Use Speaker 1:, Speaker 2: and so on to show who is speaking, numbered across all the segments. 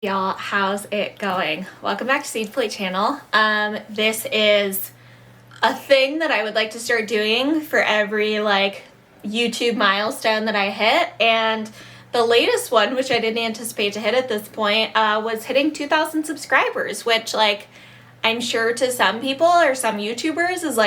Speaker 1: Y'all, how's it going? Welcome back to Seed Plate Channel. This is a thing that I would like to start doing for every YouTube milestone that I hit, and the latest one, which I didn't anticipate to hit at this point, was hitting 2,000 subscribers, which I'm sure to some people or some YouTubers is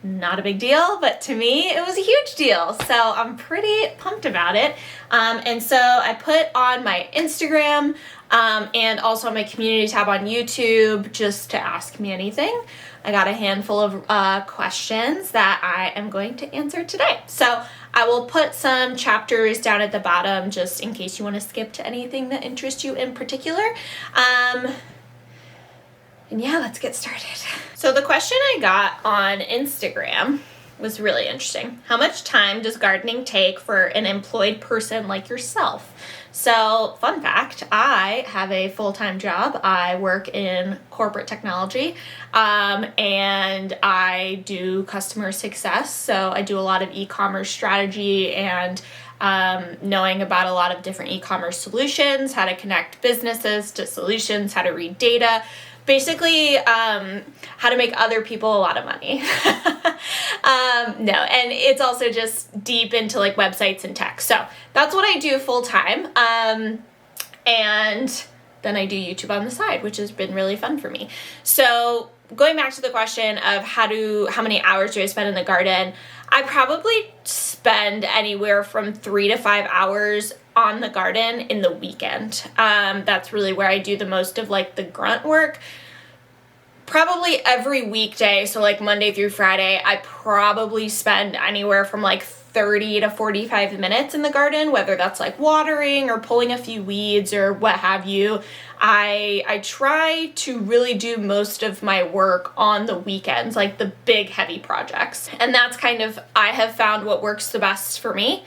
Speaker 1: not a big deal, but to me it was a huge deal. So I'm pretty pumped about it. And so I put on my Instagram and also on my community tab on YouTube just to ask me anything. I got a handful of questions that I am going to answer today. So I will put some chapters down at the bottom just in case you want to skip to anything that interests you in particular. And yeah, let's get started. So the question I got on Instagram was really interesting. How much time does gardening take for an employed person like yourself? So, fun fact, I have a full-time job. I work in corporate technology, and I do customer success. So I do a lot of e-commerce strategy and knowing about a lot of different e-commerce solutions, how to connect businesses to solutions, how to read data. Basically, how to make other people a lot of money. And it's also just deep into websites and tech. So that's what I do full time. And then I do YouTube on the side, which has been really fun for me. So going back to the question of how many hours do I spend in the garden, I probably spend anywhere from 3 to 5 hours on the garden in the weekend. That's really where I do the most of the grunt work. Probably every weekday, so Monday through Friday, I probably spend anywhere from 30 to 45 minutes in the garden, whether that's watering or pulling a few weeds or what have you. I try to really do most of my work on the weekends, the big heavy projects. And that's I have found what works the best for me.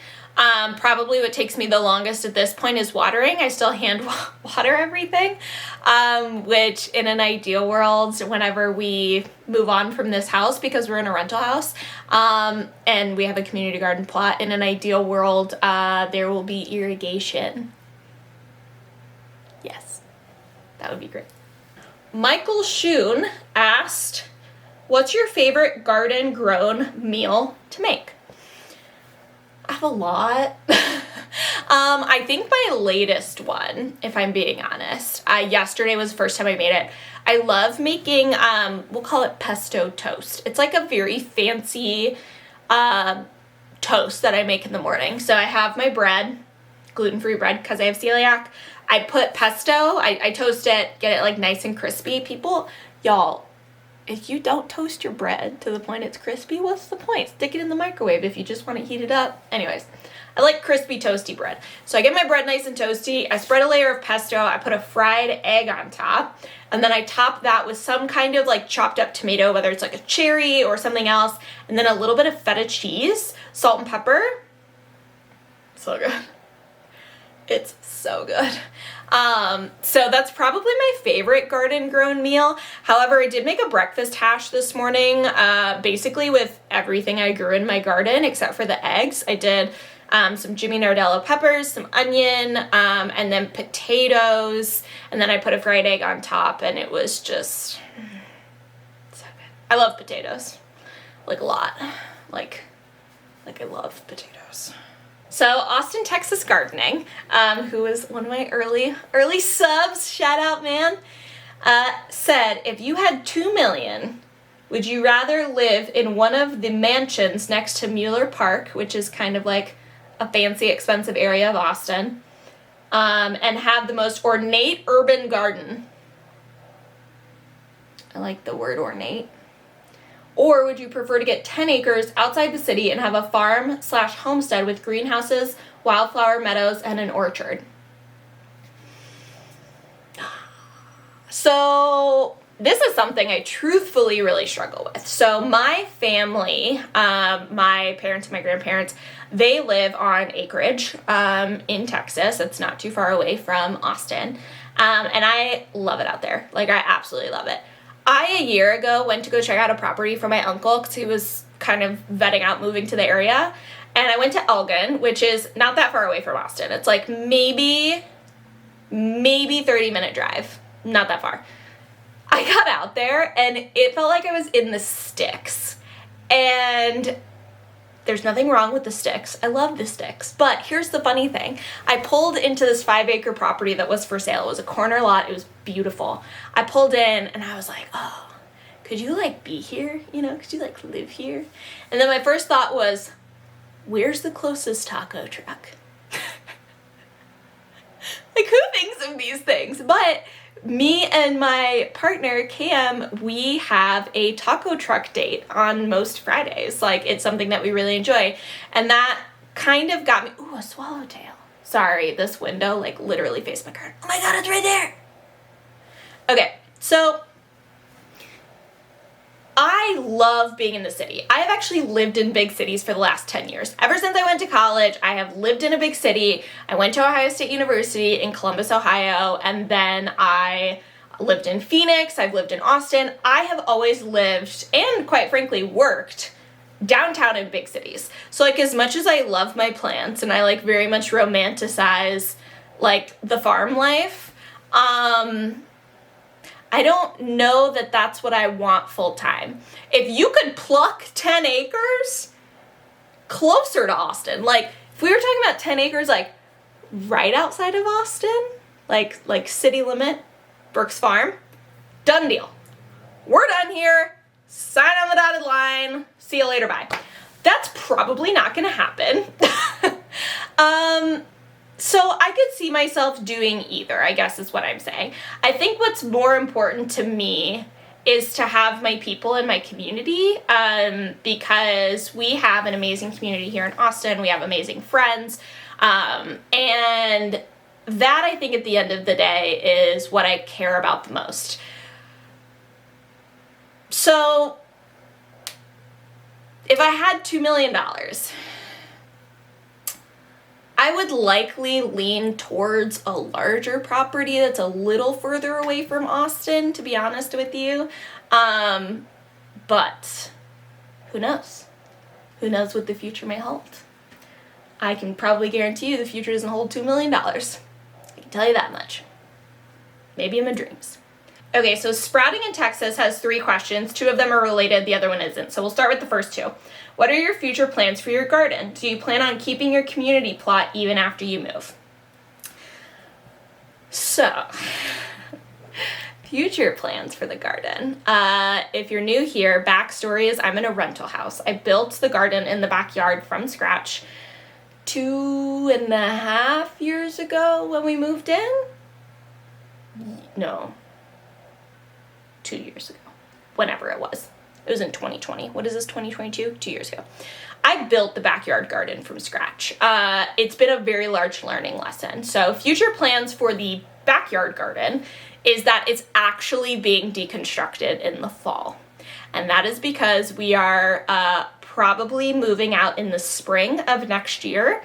Speaker 1: Probably what takes me the longest at this point is watering. I still hand water everything, which in an ideal world, whenever we move on from this house, because we're in a rental house, and we have a community garden plot, in an ideal world, there will be irrigation. Yes, that would be great. Michael Schoon asked, what's your favorite garden grown meal to make? I have a lot. I think my latest one, if I'm being honest, yesterday was the first time I made it. I love making, we'll call it pesto toast. It's a very fancy toast that I make in the morning. So I have my bread, gluten-free bread because I have celiac. I put pesto, I toast it, get it nice and crispy. Y'all, if you don't toast your bread to the point it's crispy, what's the point? Stick it in the microwave if you just want to heat it up. Anyways, I like crispy, toasty bread. So I get my bread nice and toasty. I spread a layer of pesto. I put a fried egg on top. And then I top that with some kind of chopped up tomato, whether it's a cherry or something else. And then a little bit of feta cheese, salt and pepper. So good. It's so good. So that's probably my favorite garden grown meal. However, I did make a breakfast hash this morning, basically with everything I grew in my garden except for the eggs. I did some Jimmy Nardello peppers, some onion, and then potatoes, and then I put a fried egg on top, and it was just so good. I love potatoes, a lot. I love potatoes. So Austin, Texas Gardening, who is one of my early subs, shout out man, said, if you had $2 million, would you rather live in one of the mansions next to Mueller Park, which is kind of a fancy, expensive area of Austin, and have the most ornate urban garden? I like the word ornate. Or would you prefer to get 10 acres outside the city and have a farm/homestead with greenhouses, wildflower meadows, and an orchard? So this is something I truthfully really struggle with. So my family, my parents and my grandparents, they live on acreage in Texas. It's not too far away from Austin. And I love it out there. I absolutely love it. A year ago, went to go check out a property for my uncle because he was kind of vetting out moving to the area. And I went to Elgin, which is not that far away from Austin. It's maybe maybe 30-minute drive, not that far. I got out there and it felt like I was in the sticks. And there's nothing wrong with the sticks. I love the sticks. But here's the funny thing. I pulled into this 5-acre property that was for sale. It was a corner lot. It was beautiful. I pulled in and I was like, oh, could you like be here? You know, could you like live here? And then my first thought was, where's the closest taco truck? Like, who thinks of these things? But me and my partner, Cam, we have a taco truck date on most Fridays. Like, it's something that we really enjoy. And that kind of got me, ooh, a swallowtail. Sorry, this window, like, literally faced my car. Oh my God, it's right there. Okay, so I love being in the city. I have actually lived in big cities for the last 10 years. Ever since I went to college, I have lived in a big city. I went to Ohio State University in Columbus, Ohio, and then I lived in Phoenix. I've lived in Austin. I have always lived and, quite frankly, worked downtown in big cities. So, like, as much as I love my plants and I, like, very much romanticize, like, the farm life, I don't know that that's what I want full time. If you could pluck 10 acres closer to Austin, like if we were talking about 10 acres, like right outside of Austin, like city limit, Brooks Farm, done deal. We're done here. Sign on the dotted line. See you later. Bye. That's probably not going to happen. So I could see myself doing either, I guess is what I'm saying. I think what's more important to me is to have my people in my community, because we have an amazing community here in Austin. We have amazing friends. And that, I think, at the end of the day is what I care about the most. So if I had $2 million, I would likely lean towards a larger property that's a little further away from Austin, to be honest with you. But who knows? Who knows what the future may hold? I can probably guarantee you the future doesn't hold $2 million. I can tell you that much. Maybe in my dreams. Okay, so Sprouting in Texas has 3 questions. 2 of them are related, the other one isn't. So we'll start with the first 2. What are your future plans for your garden? Do you plan on keeping your community plot even after you move? So, future plans for the garden. If you're new here, backstory is I'm in a rental house. I built the garden in the backyard from scratch 2.5 years ago when we moved in. No. 2 years ago. Whenever it was. It was in 2020. What is this, 2022? 2 years ago. I built the backyard garden from scratch. It's been a very large learning lesson. So future plans for the backyard garden is that it's actually being deconstructed in the fall. And that is because we are probably moving out in the spring of next year.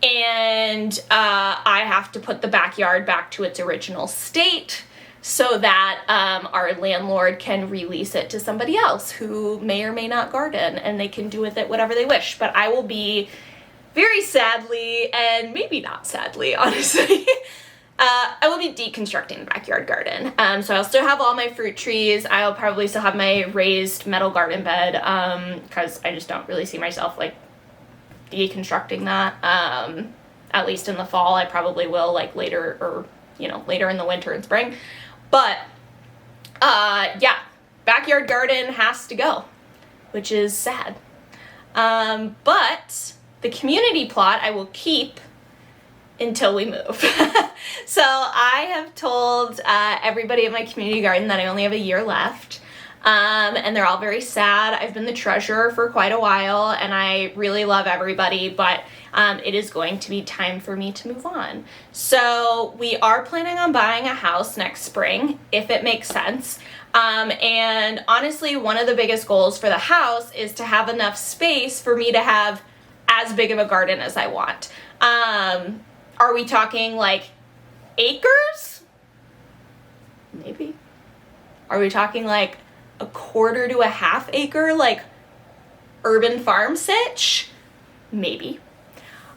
Speaker 1: And I have to put the backyard back to its original state so that our landlord can release it to somebody else who may or may not garden, and they can do with it whatever they wish. But I will be very sadly, and maybe not sadly, honestly, I will be deconstructing the backyard garden. So I'll still have all my fruit trees. I'll probably still have my raised metal garden bed, because I just don't really see myself like deconstructing that. At least in the fall. I probably will, like later, or later in the winter and spring. But yeah, backyard garden has to go, which is sad. But the community plot I will keep until we move. So I have told everybody at my community garden that I only have a year left. And they're all very sad. I've been the treasurer for quite a while, and I really love everybody, but it is going to be time for me to move on. So we are planning on buying a house next spring, if it makes sense. And honestly, one of the biggest goals for the house is to have enough space for me to have as big of a garden as I want. Are we talking like acres? Maybe. Are we talking like a 1/4 to a 1/2 acre, like urban farm sitch? Maybe.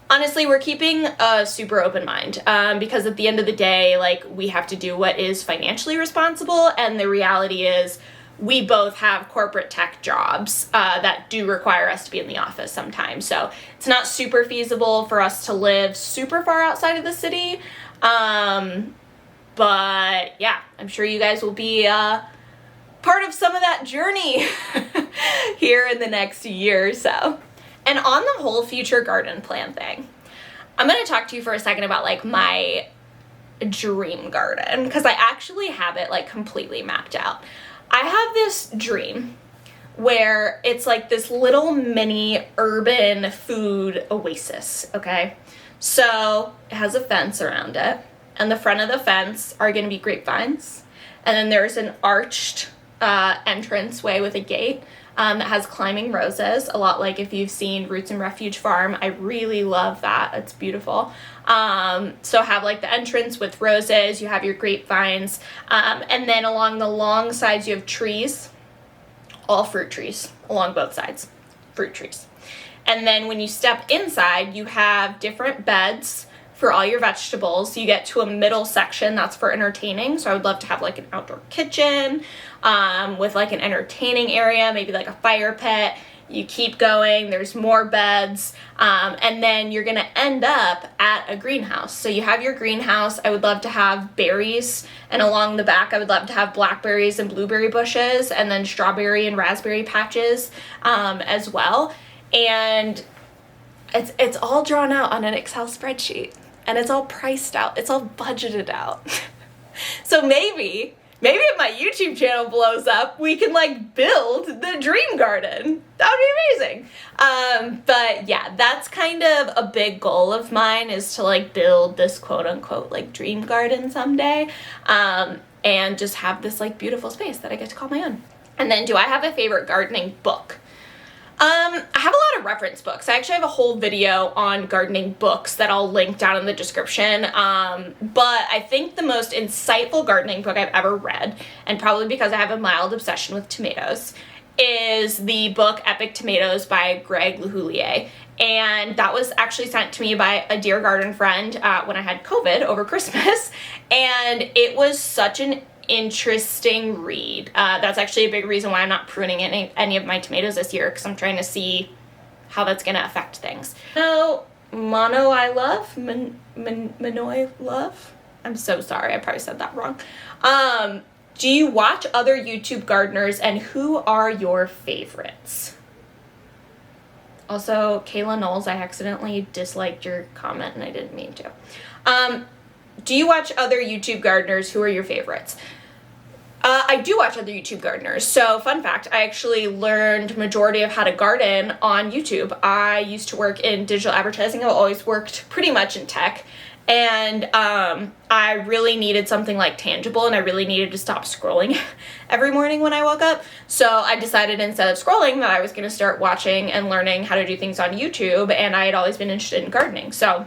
Speaker 1: honestly, we're keeping a super open mind because at the end of the day, like, we have to do what is financially responsible, and the reality is we both have corporate tech jobs that do require us to be in the office sometimes. So it's not super feasible for us to live super far outside of the city. But yeah, I'm sure you guys will be part of some of that journey here in the next year or so. And on the whole future garden plan thing, I'm going to talk to you for a second about like my dream garden, because I actually have it like completely mapped out. I have this dream where it's like this little mini urban food oasis, okay? So it has a fence around it, and the front of the fence are going to be grapevines, and then there's an arched entrance way with a gate that has climbing roses, a lot like if you've seen Roots and Refuge Farm. I really love that. It's beautiful. So have like the entrance with roses, you have your grapevines, and then along the long sides you have trees, all fruit trees along both sides, fruit trees. And then when you step inside, you have different beds for all your vegetables. You get to a middle section that's for entertaining. So I would love to have like an outdoor kitchen with like an entertaining area, maybe like a fire pit. You keep going, there's more beds, and then you're gonna end up at a greenhouse. So you have your greenhouse. I would love to have berries, and along the back I would love to have blackberries and blueberry bushes, and then strawberry and raspberry patches as well. And it's all drawn out on an Excel spreadsheet, and it's all priced out, it's all budgeted out. So maybe if my YouTube channel blows up, we can like build the dream garden. That would be amazing. But yeah, that's kind of a big goal of mine, is to like build this quote unquote like dream garden someday. And just have this like beautiful space that I get to call my own. And then, do I have a favorite gardening book? I have a lot of reference books. I actually have a whole video on gardening books that I'll link down in the description. But I think the most insightful gardening book I've ever read, and probably because I have a mild obsession with tomatoes, is the book Epic Tomatoes by Greg LeHoulier. And that was actually sent to me by a dear garden friend when I had COVID over Christmas. And it was such an interesting read. That's actually a big reason why I'm not pruning any of my tomatoes this year, because I'm trying to see how that's going to affect things. So, Manoi Love? I'm so sorry, I probably said that wrong. Do you watch other YouTube gardeners, and who are your favorites? Also, Kayla Knowles, I accidentally disliked your comment and I didn't mean to. Do you watch other YouTube gardeners? Who are your favorites? I do watch other YouTube gardeners. So, fun fact, I actually learned majority of how to garden on YouTube. I used to work in digital advertising. I've always worked pretty much in tech. And I really needed something like tangible, and I really needed to stop scrolling every morning when I woke up. So I decided, instead of scrolling, that I was going to start watching and learning how to do things on YouTube. And I had always been interested in gardening. So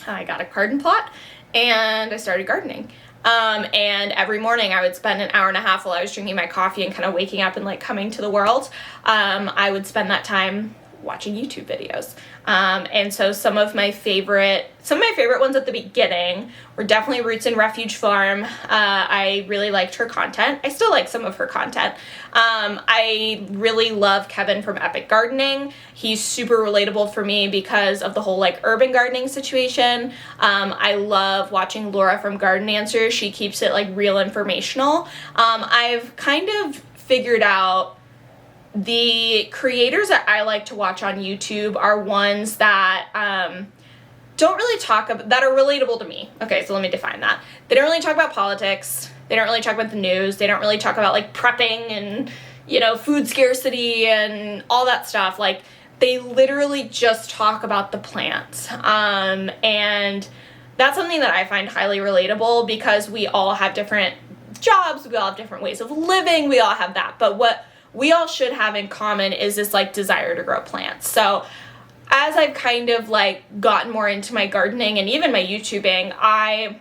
Speaker 1: I got a garden plot and I started gardening. And every morning I would spend an hour and a half while I was drinking my coffee and kind of waking up and like coming to the world. I would spend that time watching YouTube videos. And so some of my favorite ones at the beginning were definitely Roots and Refuge Farm. I really liked her content. I still like some of her content. I really love Kevin from Epic Gardening. He's super relatable for me because of the whole like urban gardening situation. I love watching Laura from Garden Answers. She keeps it like real informational. I've kind of figured out the creators that I like to watch on YouTube are ones that don't really talk about, that are relatable to me. Okay, so let me define that. They don't really talk about politics. They don't really talk about the news. They don't really talk about like prepping and, you know, food scarcity and all that stuff. Like, they literally just talk about the plants. And that's something that I find highly relatable, because we all have different jobs. We all have different ways of living. We all have that. But what we all should have in common is this like desire to grow plants. So as I've kind of like gotten more into my gardening and even my YouTubing, I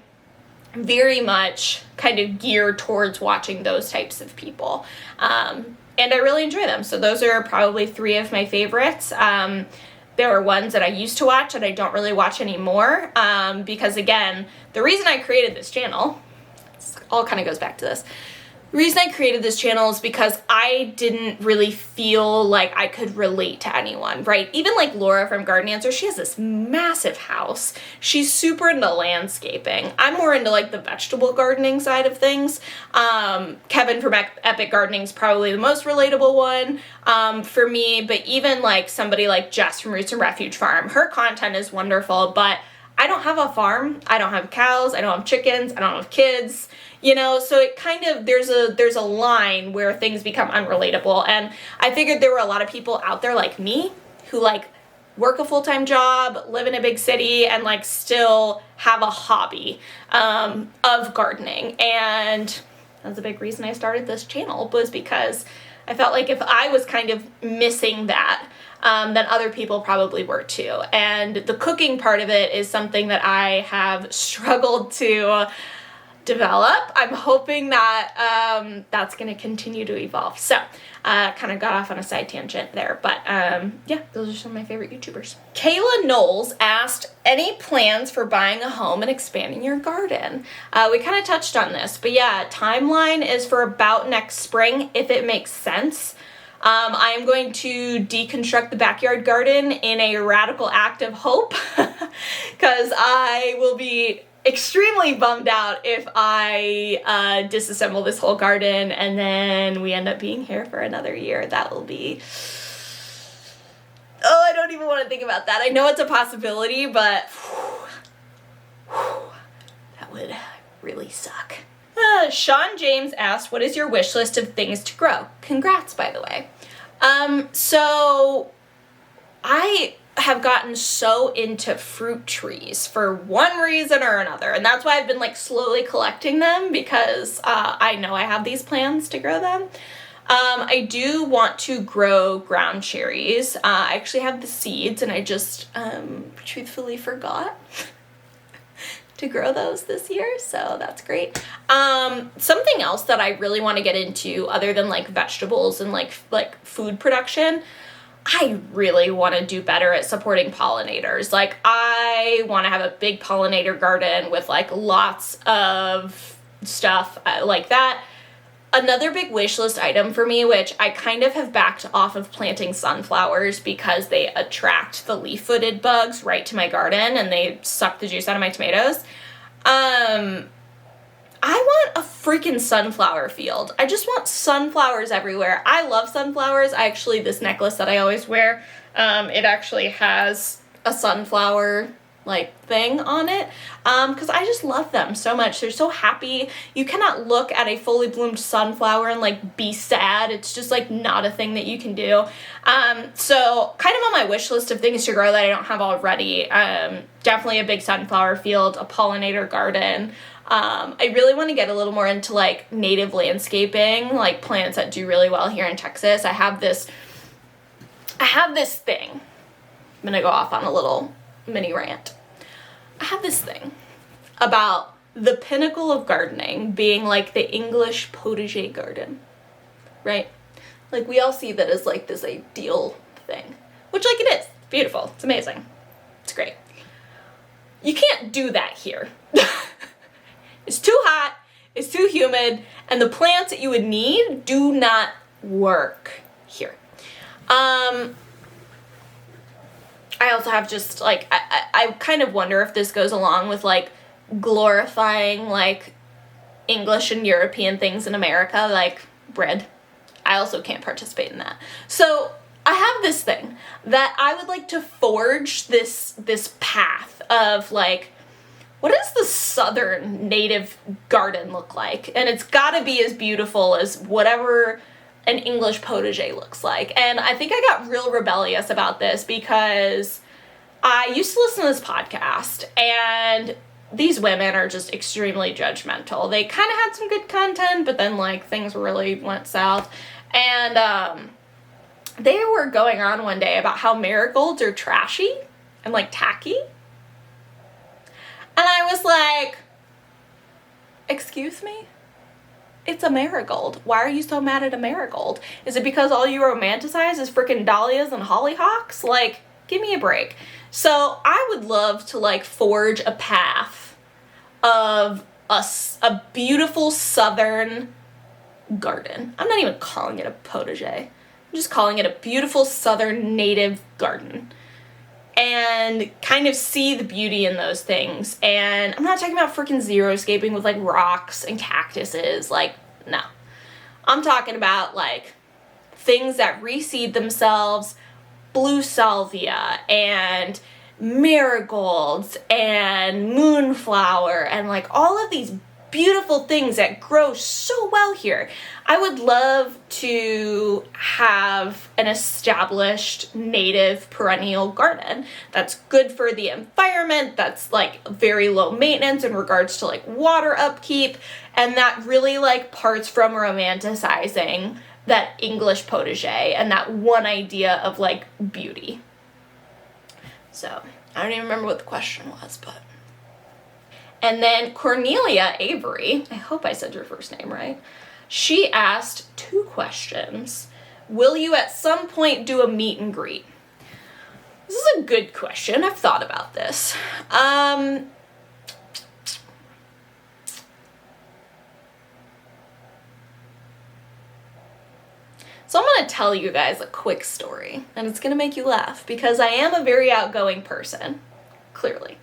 Speaker 1: very much kind of gear towards watching those types of people. And I really enjoy them. So those are probably three of my favorites. There there are ones that I used to watch that I don't really watch anymore, because again, the reason I created this channel, it all kind of goes back to this. The reason I created this channel is because I didn't really feel like I could relate to anyone, right? Even like Laura from Garden Answer, she has this massive house. She's super into landscaping. I'm more into like the vegetable gardening side of things. Kevin from Epic Gardening is probably the most relatable one for me, but even like somebody like Jess from Roots and Refuge Farm, her content is wonderful, but I don't have a farm. I don't have cows. I don't have chickens. I don't have kids. You know, so it kind of, there's a line where things become unrelatable. And I figured there were a lot of people out there like me who like work a full-time job, live in a big city, and like still have a hobby of gardening. And that's a big reason I started this channel, was because I felt like if I was kind of missing that, then other people probably were too. And the cooking part of it is something that I have struggled to develop. I'm hoping that that's going to continue to evolve. So kind of got off on a side tangent there, but yeah, those are some of my favorite YouTubers. Kayla Knowles asked, any plans for buying a home and expanding your garden? We kind of touched on this, but yeah, timeline is for about next spring, if it makes sense. I am going to deconstruct the backyard garden in a radical act of hope, because I will be extremely bummed out if I disassemble this whole garden and then we end up being here for another year. That will be, oh, I don't even want to think about that. I know it's a possibility, but that would really suck. Sean James asked, what is your wish list of things to grow? Congrats, by the way. So I have gotten so into fruit trees for one reason or another, and that's why I've been like slowly collecting them, because I know I have these plans to grow them. I do want to grow ground cherries. I actually have the seeds, and I just truthfully forgot to grow those this year, so that's great. Something else that I really want to get into, other than like vegetables and like food production, I really want to do better at supporting pollinators. Like, I want to have a big pollinator garden with like lots of stuff like that. Another big wish list item for me, which I kind of have backed off of planting sunflowers because they attract the leaf-footed bugs right to my garden and they suck the juice out of my tomatoes. I want a freaking sunflower field. I just want sunflowers everywhere. I love sunflowers. This necklace that I always wear, it actually has a sunflower like thing on it, because I just love them so much. They're so happy. You cannot look at a fully bloomed sunflower and like be sad. It's just like not a thing that you can do. So kind of on my wish list of things to grow that I don't have already, definitely a big sunflower field, a pollinator garden. I really want to get a little more into like native landscaping, like plants that do really well here in Texas. I have this thing. I'm gonna go off on a little mini rant. I have this thing about the pinnacle of gardening being like the English potager garden, right? Like, we all see that as like this ideal thing, which like it is. It's beautiful. It's amazing. It's great. You can't do that here. It's too hot, it's too humid, and the plants that you would need do not work here. I also have just like, I kind of wonder if this goes along with like glorifying like English and European things in America, like bread. I also can't participate in that. So I have this thing that I would like to forge this path of like, what does the southern native garden look like? And it's gotta be as beautiful as whatever an English potager looks like. And I think I got real rebellious about this because I used to listen to this podcast, and these women are just extremely judgmental. They kind of had some good content, but then like things really went south. And they were going on one day about how marigolds are trashy and like tacky. And I was like, excuse me? It's a marigold. Why are you so mad at a marigold? Is it because all you romanticize is freaking dahlias and hollyhocks? Like, Give me a break. So I would love to like forge a path of a beautiful southern garden. I'm not even calling it a potager. I'm just calling it a beautiful southern native garden. And kind of see the beauty in those things. And I'm not talking about freaking xeriscaping with like rocks and cactuses. Like, no. I'm talking about like things that reseed themselves, blue salvia and marigolds and moonflower and like all of these beautiful things that grow so well here. I would love to have an established native perennial garden that's good for the environment, that's like very low maintenance in regards to like water upkeep, and that really like parts from romanticizing that English potager and that one idea of like beauty. So I don't even remember what the question was, but. And then Cornelia Avery, I hope I said your first name right, she asked 2 questions. Will you at some point do a meet and greet? This is a good question. I've thought about this. So I'm going to tell you guys a quick story, and it's going to make you laugh because I am a very outgoing person, clearly.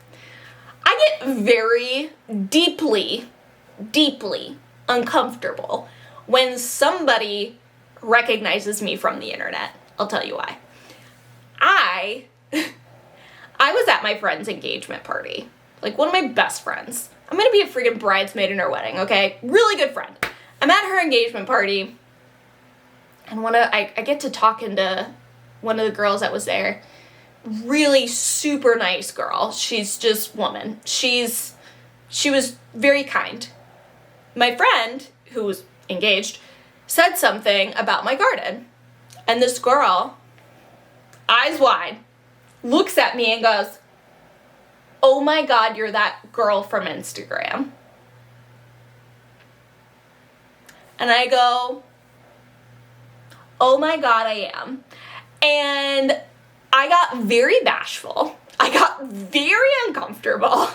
Speaker 1: I get very deeply uncomfortable when somebody recognizes me from the internet. I'll tell you why. I was at my friend's engagement party, like one of my best friends. I'm gonna be a freaking bridesmaid in her wedding, okay? Really good friend. I'm at her engagement party, and I get to talking to one of the girls that was there. Really super nice girl. She's just woman. She was very kind. My friend, who was engaged, said something about my garden. And this girl, eyes wide, looks at me and goes, "Oh my God, you're that girl from Instagram." And I go, "Oh my God, I am." And I got very bashful. I got very uncomfortable.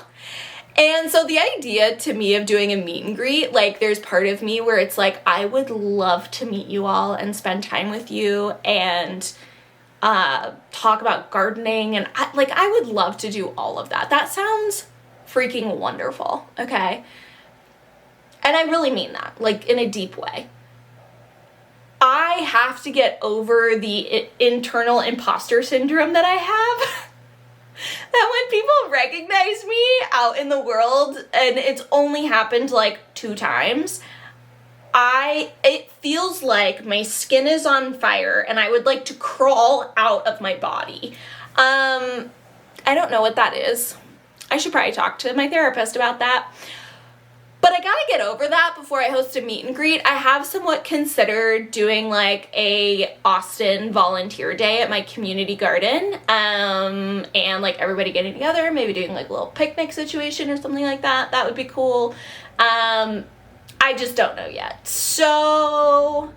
Speaker 1: And so the idea to me of doing a meet and greet, like there's part of me where it's like, I would love to meet you all and spend time with you and talk about gardening. And I would love to do all of that. That sounds freaking wonderful, okay? And I really mean that, like in a deep way. I have to get over the internal imposter syndrome that I have. That when people recognize me out in the world, and it's only happened like 2 times, it feels like my skin is on fire and I would like to crawl out of my body. I don't know what that is. I should probably talk to my therapist about that. But I gotta get over that before I host a meet and greet. I have somewhat considered doing like a Austin volunteer day at my community garden, and like everybody getting together, maybe doing like a little picnic situation or something like that. That would be cool. I just don't know yet. So,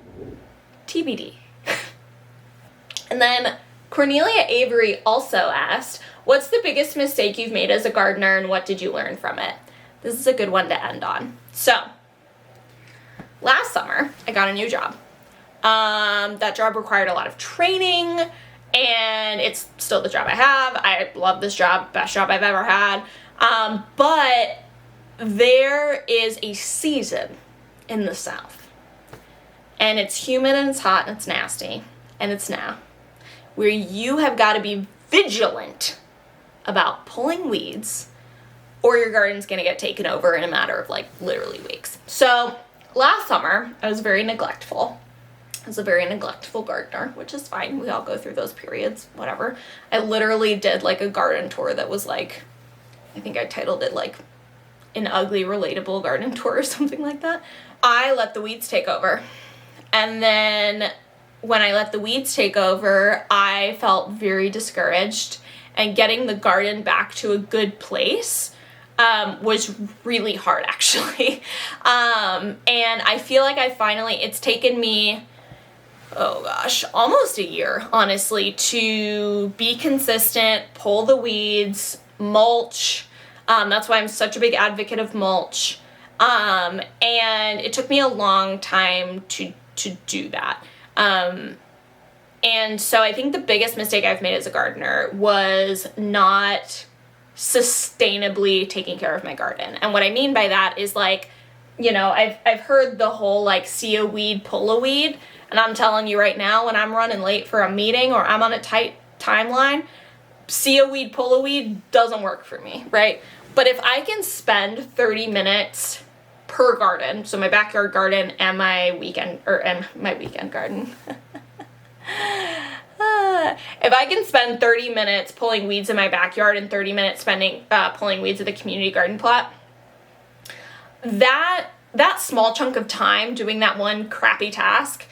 Speaker 1: TBD. And then Cornelia Avery also asked, what's the biggest mistake you've made as a gardener and what did you learn from it? This is a good one to end on. So, last summer, I got a new job. That job required a lot of training, and it's still the job I have. I love this job, best job I've ever had. But there is a season in the South, and it's humid and it's hot and it's nasty, and it's now, where you have got to be vigilant about pulling weeds, or your garden's gonna get taken over in a matter of like literally weeks. So last summer, I was very neglectful. I was a very neglectful gardener, which is fine. We all go through those periods, whatever. I literally did like a garden tour that was like, I think I titled it like an ugly relatable garden tour or something like that. I let the weeds take over. And then when I let the weeds take over, I felt very discouraged, and getting the garden back to a good place was really hard, actually. And I feel like it's taken me oh gosh, almost a year, honestly, to be consistent, pull the weeds, mulch. That's why I'm such a big advocate of mulch. And it took me a long time to do that. And so I think the biggest mistake I've made as a gardener was not sustainably taking care of my garden. And what I mean by that is like, you know, I've heard the whole like see a weed, pull a weed. And I'm telling you right now, when I'm running late for a meeting or I'm on a tight timeline, see a weed, pull a weed doesn't work for me, right? But if I can spend 30 minutes per garden, so my backyard garden and my weekend garden. If I can spend 30 minutes pulling weeds in my backyard and 30 minutes spending pulling weeds at the community garden plot, that small chunk of time doing that one crappy task,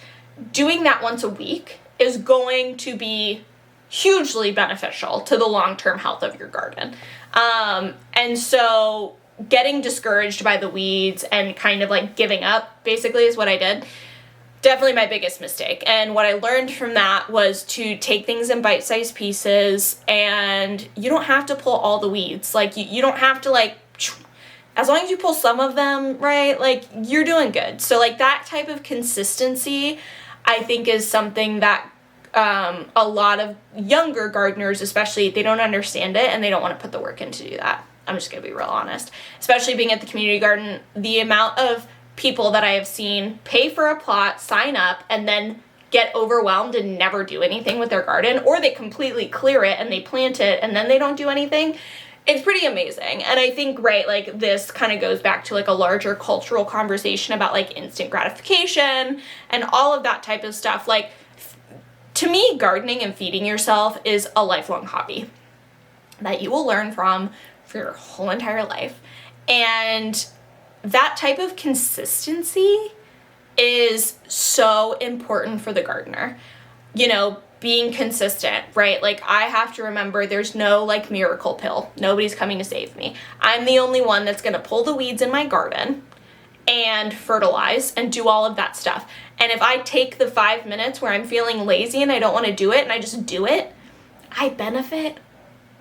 Speaker 1: doing that once a week is going to be hugely beneficial to the long-term health of your garden. And so getting discouraged by the weeds and kind of like giving up basically is what I did. Definitely my biggest mistake. And what I learned from that was to take things in bite-sized pieces, and you don't have to pull all the weeds. Like you don't have to like, as long as you pull some of them, right? Like you're doing good. So like that type of consistency, I think is something that a lot of younger gardeners, especially, they don't understand it and they don't want to put the work in to do that. I'm just going to be real honest. Especially being at the community garden, the amount of people that I have seen pay for a plot, sign up, and then get overwhelmed and never do anything with their garden, or they completely clear it and they plant it and then they don't do anything. It's pretty amazing. And I think, right, like this kind of goes back to like a larger cultural conversation about like instant gratification and all of that type of stuff. Like, to me, gardening and feeding yourself is a lifelong hobby that you will learn from for your whole entire life. And that type of consistency is so important for the gardener. You know, being consistent, right? Like I have to remember there's no like miracle pill. Nobody's coming to save me. I'm the only one that's going to pull the weeds in my garden and fertilize and do all of that stuff. And if I take the 5 minutes where I'm feeling lazy and I don't want to do it and I just do it, I benefit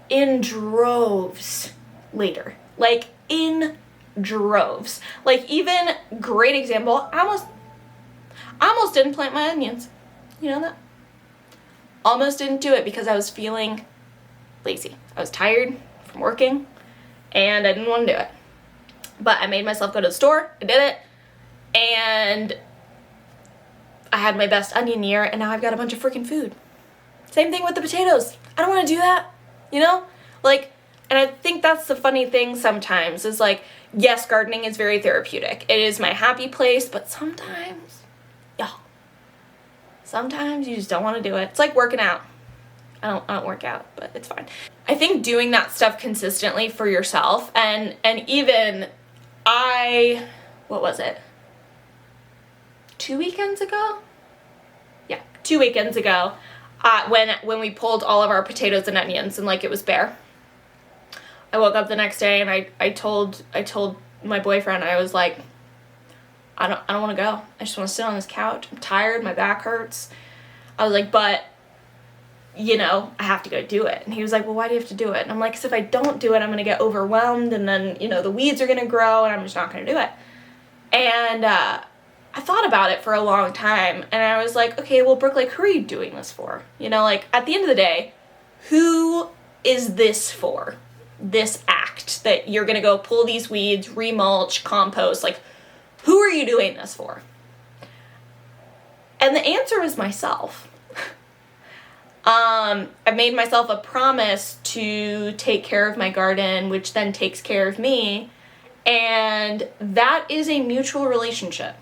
Speaker 1: in droves later. Like in droves. Like even, great example, I almost didn't plant my onions. You know that? Almost didn't do it because I was feeling lazy. I was tired from working and I didn't want to do it. But I made myself go to the store, I did it, and I had my best onion year, and now I've got a bunch of freaking food. Same thing with the potatoes. I don't want to do that, you know? Like, and I think that's the funny thing sometimes, is like, yes, gardening is very therapeutic. It is my happy place, but sometimes, sometimes you just don't want to do it. It's like working out. I don't work out, but it's fine. I think doing that stuff consistently for yourself, and even what was it? 2 weekends ago? Yeah, 2 weekends ago, when we pulled all of our potatoes and onions and like it was bare. I woke up the next day and I told my boyfriend, I was like, I don't want to go. I just want to sit on this couch. I'm tired. My back hurts. I was like, but you know, I have to go do it. And he was like, well, why do you have to do it? And I'm like, because if I don't do it, I'm going to get overwhelmed and then, you know, the weeds are going to grow and I'm just not going to do it. And I thought about it for a long time and I was like, okay, well, Brooke, like, who are you doing this for? You know, like, at the end of the day, who is this for? This act that you're going to go pull these weeds, remulch, compost, like, who are you doing this for? And the answer is myself. I've made myself a promise to take care of my garden, which then takes care of me. And that is a mutual relationship.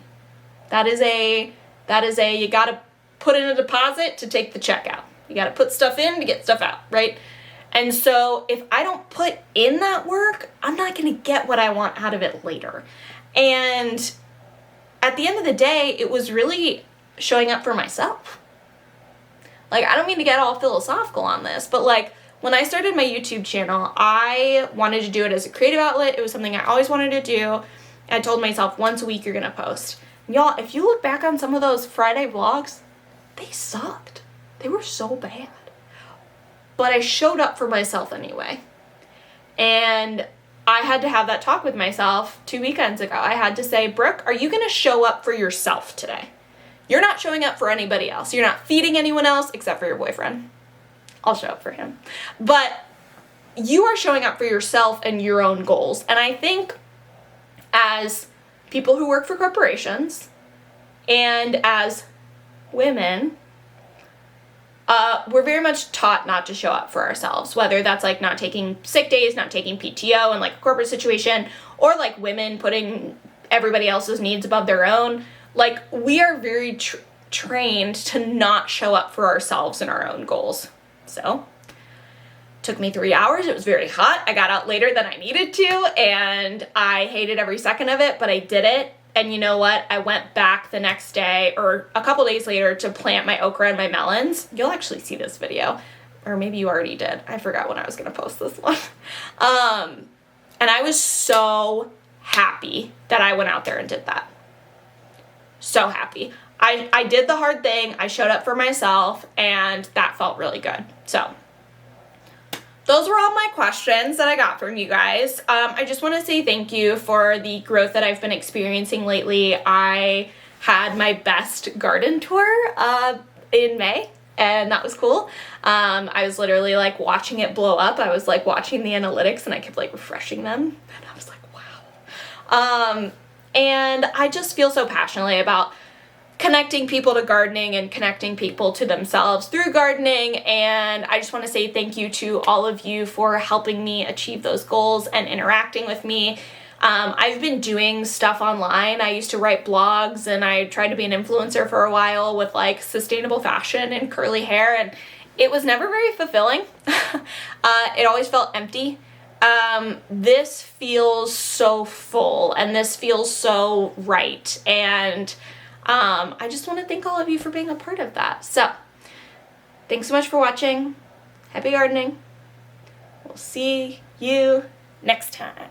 Speaker 1: That is a, you gotta put in a deposit to take the check out. You gotta put stuff in to get stuff out, right? And so if I don't put in that work, I'm not gonna get what I want out of it later. And at the end of the day, it was really showing up for myself. Like, I don't mean to get all philosophical on this, but like, when I started my YouTube channel, I wanted to do it as a creative outlet. It was something I always wanted to do. I told myself once a week you're gonna post. And y'all, if you look back on some of those Friday vlogs, they sucked. They were so bad. But I showed up for myself anyway. And I had to have that talk with myself 2 weekends ago. I had to say, Brooke, are you going to show up for yourself today? You're not showing up for anybody else. You're not feeding anyone else except for your boyfriend. I'll show up for him. But you are showing up for yourself and your own goals. And I think as people who work for corporations and as women, we're very much taught not to show up for ourselves, whether that's like not taking sick days, not taking PTO in like a corporate situation, or like women putting everybody else's needs above their own. Like, we are very trained to not show up for ourselves and our own goals. So, took me 3 hours. It was very hot. I got out later than I needed to, and I hated every second of it, but I did it. And you know what? I went back the next day or a couple days later to plant my okra and my melons. You'll actually see this video, or maybe you already did. I forgot when I was going to post this one. And I was so happy that I went out there and did that. So happy. I did the hard thing. I showed up for myself, and that felt really good. So those were all my questions that I got from you guys. I just want to say thank you for the growth that I've been experiencing lately. I had my best garden tour in May, and that was cool. I was literally like watching it blow up. I was like watching the analytics, and I kept like refreshing them, and I was like, wow. And I just feel so passionately about connecting people to gardening and connecting people to themselves through gardening. And I just want to say thank you to all of you for helping me achieve those goals and interacting with me. I've been doing stuff online. I used to write blogs, and I tried to be an influencer for a while with like sustainable fashion and curly hair, and it was never very fulfilling. It always felt empty. This feels so full, and this feels so right. And I just want to thank all of you for being a part of that. So, thanks so much for watching. Happy gardening. We'll see you next time.